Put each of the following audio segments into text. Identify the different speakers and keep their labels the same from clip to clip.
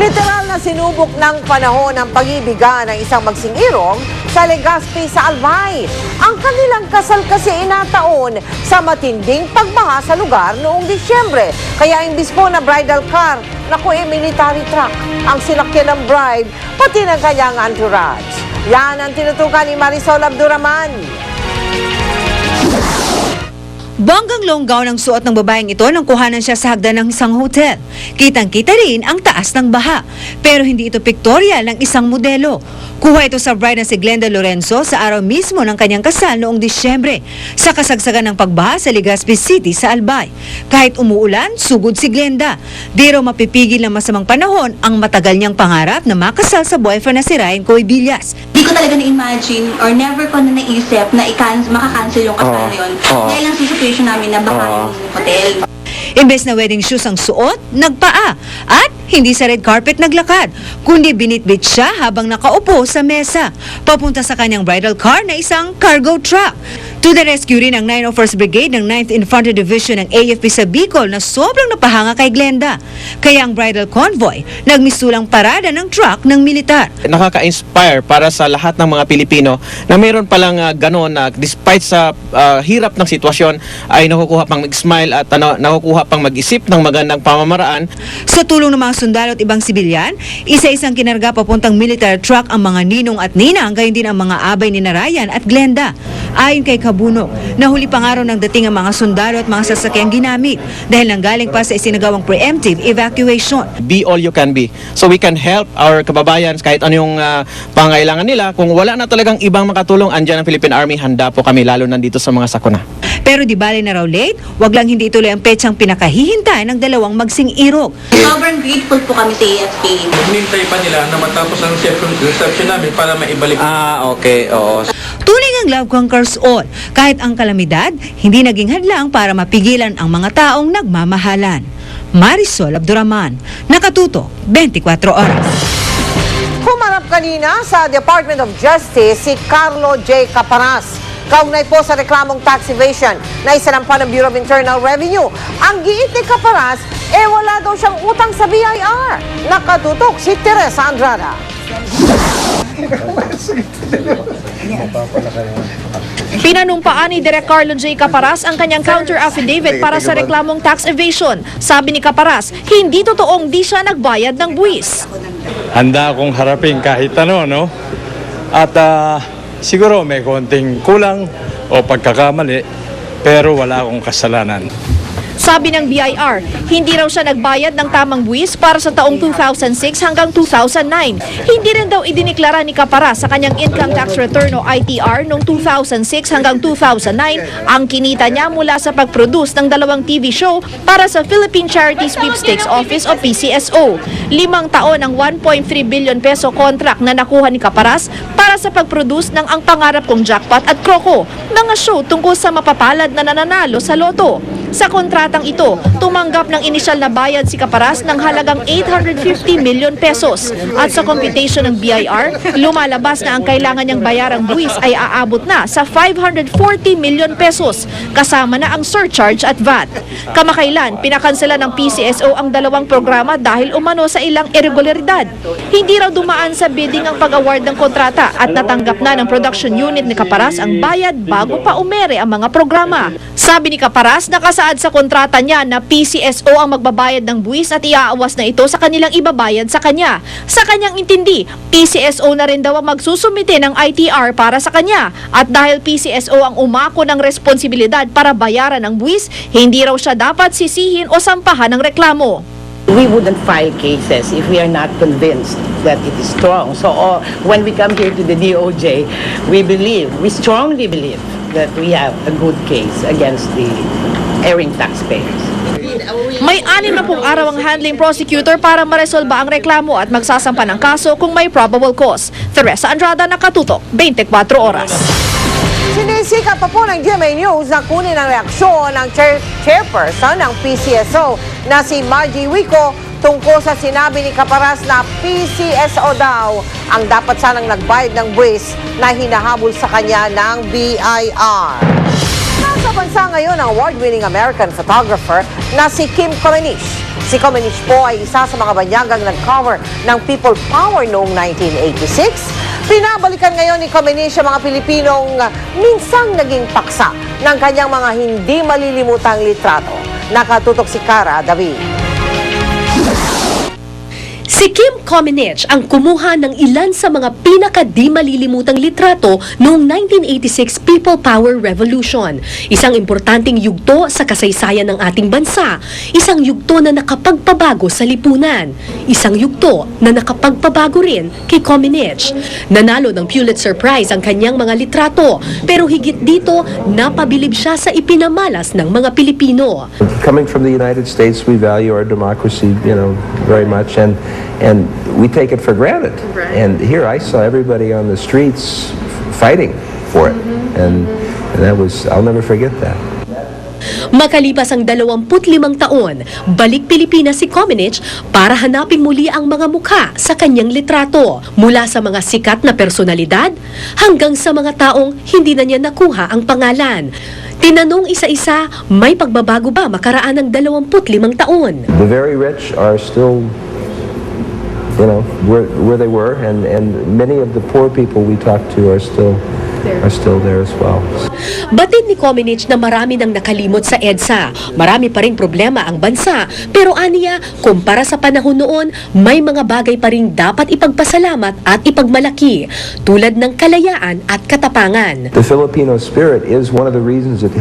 Speaker 1: Literal na sinubok ng panahon ng pag-ibigan ng isang magsingirong sa Legazpi sa Albay. Ang kanilang kasal kasi inataon sa matinding pagbaha sa lugar noong Disyembre. Kaya imbis po na bridal car, naku military truck ang sinakyan ng bride, pati ng kanyang entourage. Yan ang tinutukan ni Marisol Abduraman.
Speaker 2: Banggang long gown ang suot ng babaeng ito nang kuhanan siya sa hagdan ng isang hotel. Kitang-kita rin ang taas ng baha. Pero hindi ito pictorial ng isang modelo. Kuha ito sa bride na si Glenda Lorenzo sa araw mismo ng kanyang kasal noong Disyembre sa kasagsagan ng pagbaha sa Legazpi City sa Albay. Kahit umuulan, sugod si Glenda. Di raw mapipigil ng masamang panahon ang matagal niyang pangarap na makasal sa boyfriend na si Ryan Coibillas.
Speaker 3: Di ko talaga na-imagine or never ko na naisip na makakancel yung kasal na yun. Dahil lang sa situation namin na baka yung hotel.
Speaker 2: Imbes na wedding shoes ang suot, nagpaa. At hindi sa red carpet naglakad, kundi binitbit siya habang nakaupo sa mesa, papunta sa kanyang bridal car na isang cargo truck. To the rescue rin ang 901st Brigade ng 9th Infantry Division ng AFP sa Bicol na sobrang napahanga kay Glenda. Kaya ang bridal convoy, nagmisulang parada ng truck ng militar.
Speaker 4: Nakaka-inspire para sa lahat ng mga Pilipino na mayroon palang gano'n na despite sa hirap ng sitwasyon ay nakukuha pang mag-smile at nakukuha pang mag-isip ng magandang pamamaraan.
Speaker 2: Sa tulong ng mga sundalo at ibang sibilyan, isa-isang kinarga papuntang military truck ang mga ninong at ninang, gayon din ang mga abay ni Ryan at Glenda. Ayon kay Kabunok, nahuli pang araw ng dating ang mga sundalo at mga sasakyang ginamit dahil nanggaling pa sa isinagawang preemptive evacuation.
Speaker 4: Be all you can be. So we can help our kababayan kahit ano yung pangailangan nila. Kung wala na talagang ibang makatulong, andyan ang Philippine Army, handa po kami lalo nandito sa mga sakuna.
Speaker 2: Pero di bali na raw late, wag lang hindi ituloy ang petsang pinakahihintay ng dalawang magsing-irog.
Speaker 3: Sobrang grateful po kami sa AFP.
Speaker 5: Hinintay pa nila na matapos ang reception namin para maibalik.
Speaker 4: Okay, oo.
Speaker 2: Tunay ang love conquers all. Kahit ang kalamidad, hindi naging hadlang para mapigilan ang mga taong nagmamahalan. Marisol Abduraman, Nakatutok, 24 Oras.
Speaker 1: Humarap kanina sa Department of Justice si Carlo J. Caparas. Kaugnay po sa reklamong tax evasion na isinampa ng Bureau of Internal Revenue. Ang giit ni Caparas, wala daw siyang utang sa BIR. Nakatutok si Teresa Andrada.
Speaker 6: Pinanumpaan ni Direk Carlo J. Caparas ang kanyang counter-affidavit para sa reklamong tax evasion. Sabi ni Caparas, hindi totoong di siya nagbayad ng buwis.
Speaker 7: Handa akong harapin kahit ano, no? At siguro may konting kulang o pagkakamali, pero wala akong kasalanan.
Speaker 6: Sabi ng BIR, hindi raw siya nagbayad ng tamang buwis para sa taong 2006 hanggang 2009. Hindi rin daw idiniklara ni Caparas sa kanyang income tax return o ITR noong 2006 hanggang 2009 ang kinita niya mula sa pag-produce ng dalawang TV show para sa Philippine Charity Sweepstakes Office o PCSO. 5 taon ang 1.3 billion peso contract na nakuha ni Caparas para sa pag-produce ng Ang Pangarap Kong Jackpot at Croco, mga show tungkol sa mapapalad na nananalo sa loto. Sa kontratang ito, tumanggap ng inisyal na bayad si Caparas ng halagang 850 million pesos. At sa computation ng BIR, lumalabas na ang kailangan niyang bayarang buwis ay aabot na sa 540 million pesos, kasama na ang surcharge at VAT. Kamakailan, pinakansela ng PCSO ang dalawang programa dahil umano sa ilang irregularidad. Hindi raw dumaan sa bidding ang pag-award ng kontrata at natanggap na ng production unit ni Caparas ang bayad bago pa umere ang mga programa. Sabi ni Caparas, nakasaad sa kontrata niya na PCSO ang magbabayad ng buwis at iaawas na ito sa kanilang ibabayad sa kanya. Sa kanyang intindi, PCSO na rin daw ang magsusumite ng ITR para sa kanya. At dahil PCSO ang umako ng responsibilidad para bayaran ang buwis, hindi raw siya dapat sisihin o sampahan ng reklamo.
Speaker 8: We wouldn't file cases if we are not convinced that it is strong. So when we come here to the DOJ, we strongly believe that we have a good case against the erring taxpayers.
Speaker 6: May 60 araw ang handling prosecutor para maresolba ang reklamo at magsasampa ng kaso kung may probable cause. Teresa Andrada, Nakatutok, 24 Oras.
Speaker 1: Sinisika pa po ng GMA News na kunin ang reaksyon ng chairperson ng PCSO na si Margie Wico tungkol sa sinabi ni Caparas na PCSO daw ang dapat sanang nagbayad ng buwis na hinahabol sa kanya ng BIR. Nasa bansa ngayon ang award-winning American photographer na si Kim Comeniche. Si Comeniche po ay isa sa mga banyagang nag-cover ng People Power noong 1986. Pinabalikan ngayon ni Comeniche ang mga Pilipinong minsang naging paksa ng kanyang mga hindi malilimutang litrato. Nakatutok si Cara David.
Speaker 9: Si Kim Comeniche ang kumuha ng ilan sa mga pinaka-di malilimutang litrato noong 1986 People Power Revolution. Isang importanteng yugto sa kasaysayan ng ating bansa. Isang yugto na nakapagpabago sa lipunan. Isang yugto na nakapagpabago rin kay Comeniche. Nanalo ng Pulitzer Prize ang kanyang mga litrato. Pero higit dito, napabilib siya sa ipinamalas ng mga Pilipino.
Speaker 10: Coming from the United States, we value our democracy, very much, and we take it for granted. And here I saw everybody on the streets fighting for it, and that was, I'll never forget that.
Speaker 9: Makalipas ang 25 taon, balik Pilipinas si Comeniche para hanapin muli ang mga mukha sa kanyang litrato. Mula sa mga sikat na personalidad hanggang sa mga taong hindi na niya nakuha ang pangalan. Tinanong isa-isa, may pagbabago ba makaraan ng 25 taon?
Speaker 10: The very rich are still, where they were, and many of the poor people we talk to are still there as well.
Speaker 9: Batid ni Comeniche na marami nang nakalimot sa EDSA. Marami pa ring problema ang bansa. Pero aniya, kumpara sa panahon noon, may mga bagay pa ring dapat ipagpasalamat at ipagmalaki. Tulad ng kalayaan at katapangan.
Speaker 10: The Filipino spirit is one of the reasons it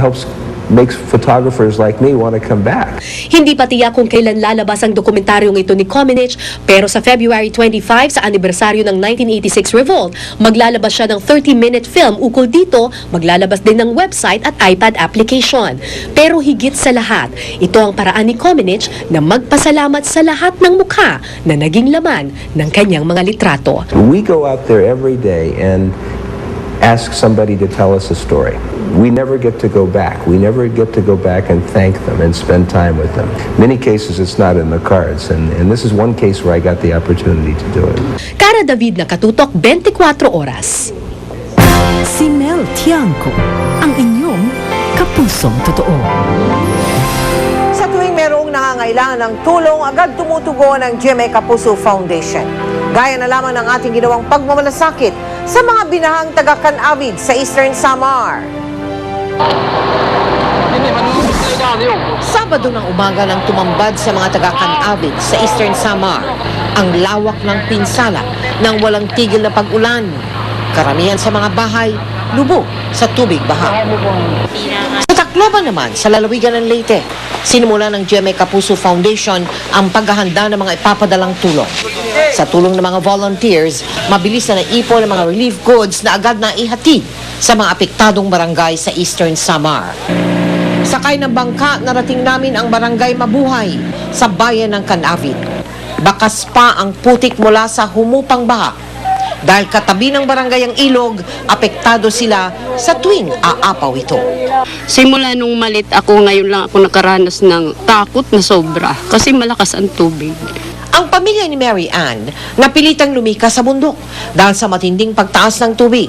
Speaker 10: makes photographers like me want to come back.
Speaker 9: Hindi pa tiyak kung kailan lalabas ang dokumentaryong ito ni Comeniche, pero sa February 25 sa anibersaryo ng 1986 Revolt, maglalabas siya ng 30-minute film ukol dito, maglalabas din ng website at iPad application. Pero higit sa lahat, ito ang paraan ni Comeniche na magpasalamat sa lahat ng mukha na naging laman ng kanyang mga litrato.
Speaker 10: We go out there every day and ask somebody to tell us a story. We never get to go back. We never get to go back and thank them and spend time with them. Many cases it's not in the cards, and this is one case where I got the opportunity to do it.
Speaker 9: Cara David, Nakatutok, 24 Oras.
Speaker 11: Si Mel Tiangco, ang inyong kapusong totoo.
Speaker 1: Sa tuwing merong nangangailangan ng tulong, agad tumutugon ang GMA Kapuso Foundation. Gaya na lamang ng ating ginawang pagmamalasakit sa mga binahang taga-Canavid sa Eastern Samar. Sabado ng umaga nang tumambad sa mga taga-Canavid sa Eastern Samar ang lawak ng pinsala ng walang tigil na pag-ulan. Karamihan sa mga bahay, lubog sa tubig baha. Sa Tacloban naman, sa lalawigan ng Leyte, sinimula ng GMA Kapuso Foundation ang paghahanda ng mga ipapadalang tulong. Sa tulong ng mga volunteers, mabilis na naipon ang mga relief goods na agad na ihatid sa mga apektadong barangay sa Eastern Samar. Sakay ng bangka, narating namin ang barangay Mabuhay sa bayan ng Canavid. Bakas pa ang putik mula sa humupang baha. Dahil katabi ng barangay ang ilog, apektado sila sa tuwing aapaw ito.
Speaker 12: Simula nung malit ako, ngayon lang ako nakaranas ng takot na sobra kasi malakas ang tubig.
Speaker 1: Ang pamilya ni Mary Ann napilitang lumikas sa bundok dahil sa matinding pagtaas ng tubig.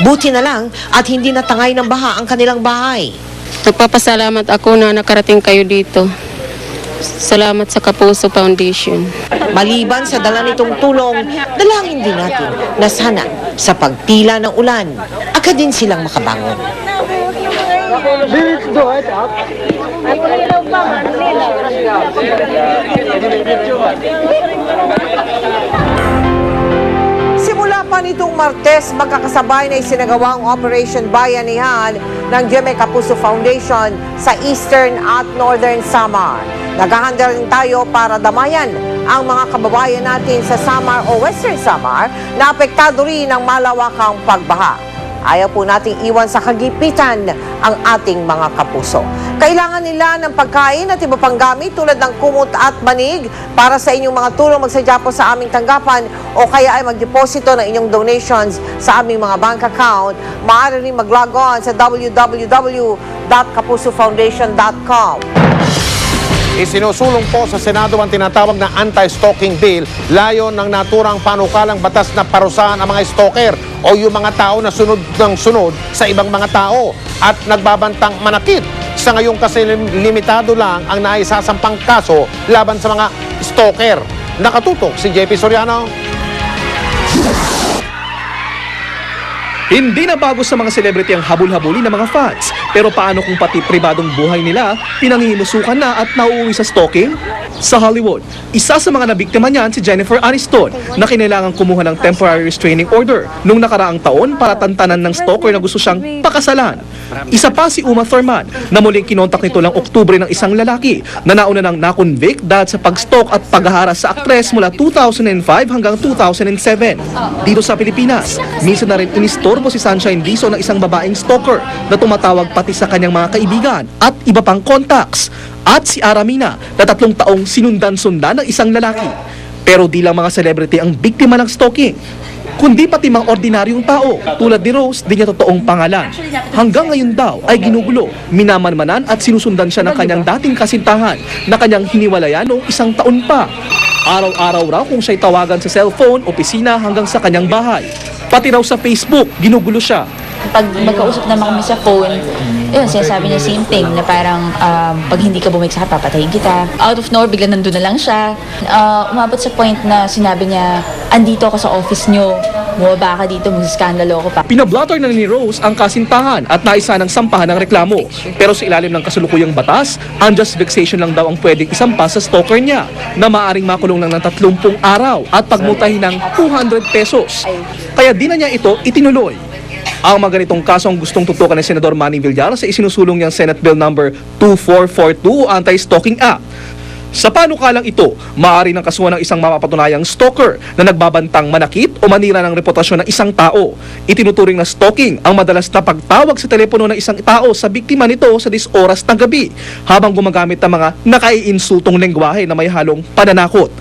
Speaker 1: Buti na lang at hindi natangay ng baha ang kanilang bahay.
Speaker 12: Nagpapasalamat ako na nakarating kayo dito. Salamat sa Kapuso Foundation.
Speaker 1: Maliban sa dala nitong tulong, dalangin din natin na sana sa pagtila ng ulan, agad din silang makabangon. Simula pa nitong Martes, magkakasabay na isinagawang Operation Bayanihan ng GMA Kapuso Foundation sa Eastern at Northern Samar. Naghahanda rin tayo para damayan ang mga kababayan natin sa Samar o Western Samar na apektado rin ng malawakang pagbaha. Ayaw po nating iwan sa kagipitan ang ating mga kapuso. Kailangan nila ng pagkain at iba pang gamit tulad ng kumot at manig. Para sa inyong mga tulong, magsadya po sa aming tanggapan o kaya ay magdeposito ng inyong donations sa aming mga bank account. Maaari rin mag-log on sa www.kapusofoundation.com.
Speaker 13: Isinusulong po sa Senado ang tinatawag na anti-stalking bill, layon ng naturang panukalang batas na parusahan ang mga stalker o yung mga tao na sunod ng sunod sa ibang mga tao at nagbabantang manakit. Sa ngayon kasi limitado lang ang naisasampang kaso laban sa mga stalker. Nakatutok si JP Soriano.
Speaker 14: Hindi na bago sa mga celebrity ang habol-habulin ng mga fans. Pero paano kung pati pribadong buhay nila pinangihimusukan na at nauuwi sa stalking? Sa Hollywood, isa sa mga nabiktima niyan si Jennifer Aniston na kinailangang kumuha ng temporary restraining order nung nakaraang taon para tantanan ng stalker na gusto siyang pakasalan. Isa pa si Uma Thurman na muling kinontak nito lang Oktubre ng isang lalaki na nauna nang nakonvict dahil sa pag-stalk at paghaharas sa aktres mula 2005 hanggang 2007. Dito sa Pilipinas, minsan na rin inistorbo si Sunshine Dizon ng isang babaeng stalker na tumatawag pati sa kanyang mga kaibigan at iba pang contacts. At si Aramina na 3 taong sinundan-sundan ng isang lalaki. Pero di lang mga celebrity ang biktima ng stalking, kundi pati mga ordinaryong tao tulad ni Rose, di niya totoong pangalan. Hanggang ngayon daw ay ginugulo, minamanmanan at sinusundan siya ng kanyang dating kasintahan na kanyang hiniwalayan noong 1 taon pa. Araw-araw raw kung siya'y tawagan sa cellphone, opisina hanggang sa kanyang bahay. Pati raw sa Facebook, ginugulo siya.
Speaker 15: Pag magkausap naman kami sa phone, yun, sinasabi niya same thing, na parang pag hindi ka bumalik sa akin, papatayin kita. Out of nowhere, bigla nandun na lang siya. Umabot sa point na sinabi niya, andito ako sa office niyo, bumaba ka dito, mag-skandalo ako pa.
Speaker 14: Pinablotter na ni Rose ang kasintahan at naisa ng sampahan ng reklamo. Pero sa ilalim ng kasalukuyang batas, unjust vexation lang daw ang pwedeng isampa sa stalker niya na maaaring makulong lang ng 30 araw at pagmutahin ng 200 pesos. Kaya di na niya ito itinuloy. Ang mga ganitong kaso ang gustong tutukan ni Senador Manny Villar sa isinusulong niyang Senate Bill number 2442 Anti-Stalking Act. Sa panukalang ito, maaari ng kasuhan ng isang mapapatunayang stalker na nagbabantang manakit o manira ng reputasyon ng isang tao. Itinuturing na stalking ang madalas na pagtawag sa telepono ng isang tao sa biktima nito sa 10 oras ng gabi habang gumagamit ng mga nakaiinsultong lengguwahe na may halong pananakot.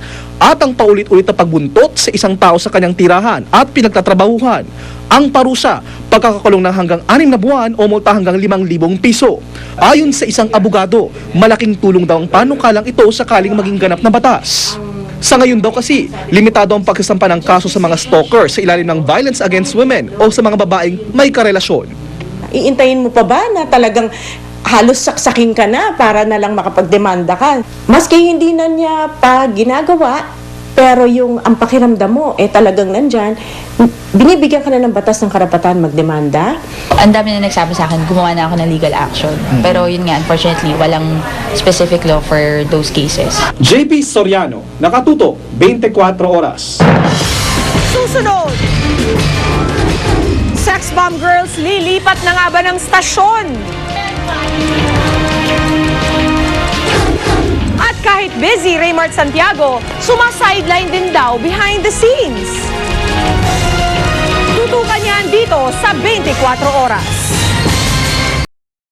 Speaker 14: At ang paulit-ulit na pagbuntot sa isang tao sa kanyang tirahan at pinagtatrabahuhan. Ang parusa, pagkakakulong ng hanggang 6 na buwan o multa hanggang 5,000 piso. Ayon sa isang abogado, malaking tulong daw ang panukalang ito sakaling maging ganap na batas. Sa ngayon daw kasi, limitado ang pagsasampa ng kaso sa mga stalker sa ilalim ng Violence Against Women o sa mga babaeng may karelasyon.
Speaker 16: Iintayin mo pa ba na talagang halos saksakin ka na para na lang makapagdemanda ka? Maski hindi na niya pa ginagawa, pero yung ang pakiramdam mo talagang nandyan, binibigyan ka na ng batas ng karapatan magdemanda.
Speaker 15: Ang dami na nagsabi sa akin, gumawa na ako ng legal action. Pero yun nga, unfortunately, walang specific law for those cases.
Speaker 14: JP Soriano, nakatutok, 24 oras.
Speaker 1: Susunod! Sex bomb girls lilipat na nga ba ng stasyon? At kahit busy, Raymart Santiago, sumasideline din daw behind the scenes. Tutukan yan dito sa 24 oras.